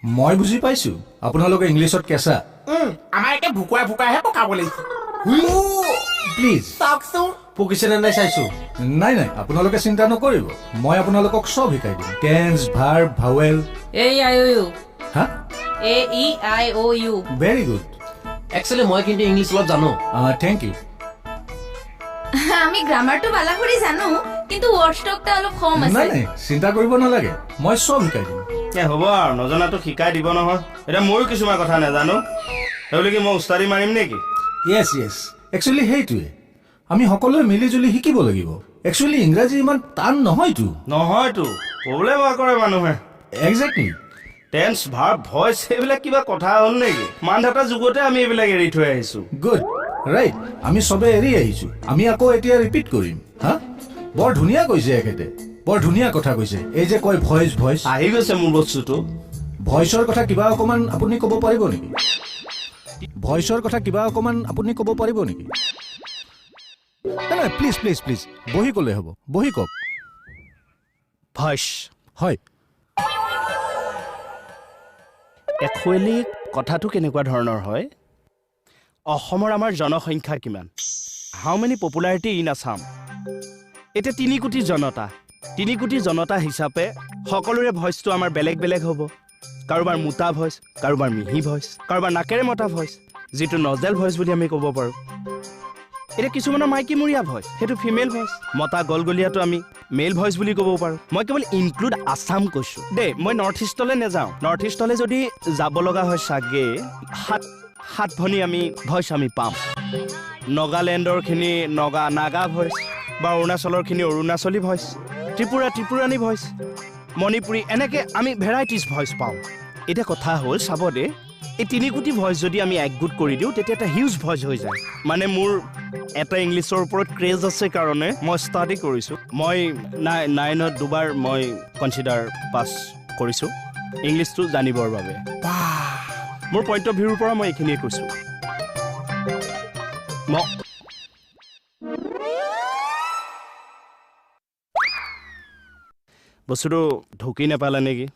মই বুজি পাইছো আপোনালোকে ইংলিছত কেঁচা আমাৰ একে ভুকুৱাই ভুকুৱাইহে পকাব লাগিছে প্লিজ চাওকচোন পকিছে নে নাই চাইছো নাই নাই আপোনালোকে চিন্তা নকৰিব মই আপোনালোকক চব শিকাই দিম টেন্স ভাৰ্ব ভাৱেল AIOU হা AEIOU ভেৰি গুড একচুৱেলি মই কিন্তু ইংলিছ অলপ জানো থেংক ইউ আমি গ্ৰামাৰটো বালা কৰি জানো কিন্তু ৱৰ্ড ষ্টকটা অলপ কম নাই আছে নাই চিন্তা কৰিব নালাগে মই চব শিকাই দিম হ'ব আৰু নজনাটো শিকাই দিব নহয় এতিয়া ময়ো কিছুমান কথা নাজানো সেইবুলি কি মই উস্তাদি মাৰিম নেকি য়েছ য়েছ একচুৱেলি সেইটোৱে আমি সকলোৱে মিলি জুলি শিকিব লাগিব একচুৱেলি ইংৰাজী ইমান টান নহয়তো নহয়তো ক'বলৈ ভয় কৰে মানুহে একজেক্টলি টেন্স ভাৰ্ব ভইচ এইবিলাক কিবা কথা হ'ল নেকি মান ধেতাৰ যুগতে আমি এইবিলাক এৰি থৈ আহিছো গুড ৰাইট আমি চবে এৰি আহিছো আমি আকৌ এতিয়া ৰিপিট কৰিম হা বৰ ধুনীয়া কৈছে এখেতে বৰ ধুনীয়া কথা কৈছে এই যে কয় ভইচ ভইচ আহি গৈছে মোৰ বস্তুটো ভইচৰ কথা কিবা অকমান আপুনি ক'ব পাৰিব নেকি ভইচৰ কথা কিবা অকমান আপুনি ক'ব পাৰিব নেকি নাই প্লিজ প্লিজ প্লিজ বহি ক'লে হ'ব বহি কওক ভইচ হয় একচুৱেলি কথাটো কেনেকুৱা ধৰণৰ হয় অসমৰ আমাৰ জনসংখ্যা কিমান হাউ মেনি পপুলাৰিটি ইন আছাম এতিয়া 3 কোটি জনতা 3 কোটি জনতা হিচাপে সকলোৰে ভইচটো আমাৰ বেলেগ বেলেগ হ'ব কাৰোবাৰ মোটা ভইচ কাৰোবাৰ মিহি ভইচ কাৰোবাৰ নাকেৰে মতা ভইচ যিটো নজেল ভইচ বুলি আমি ক'ব পাৰোঁ এতিয়া কিছুমানৰ মাইকীমূৰীয়া ভইচ সেইটো ফিমেল ভইচ মতা গলগলীয়াটো আমি মেল ভইচ বুলি ক'ব পাৰোঁ মই কেৱল ইনক্লুড আছাম কৈছোঁ দেই মই নৰ্থ ইষ্টলৈ নাযাওঁ নৰ্থ ইষ্টলৈ যদি যাব লগা হয় চাগে সাত ভনী আমি ভইচ আমি পাম নগালেণ্ডৰখিনি নাগা ভইচ বা অৰুণাচলৰখিনি অৰুণাচলী ভইচ ত্ৰিপুৰাণী ভইচ মণিপুৰী এনেকৈ আমি ভেৰাইটিজ ভইচ পাওঁ এতিয়া কথা হ'ল চাব দে এই 3 কোটি ভইচ যদি আমি একগোট কৰি দিওঁ তেতিয়া এটা হিউজ ভইচ হৈ যায় মানে মোৰ এটা ইংলিছৰ ওপৰত ক্ৰেজ আছে কাৰণে মই ষ্টাডি কৰিছোঁ মই 9ত দুবাৰ মই কনচিডাৰ পাছ কৰিছোঁ ইংলিছটো জানিবৰ বাবে মোৰ পইণ্ট অফ ভিউৰ পৰা মই এইখিনিয়ে কৈছোঁ বস্তুটো ঢুকি নাপালে নেকি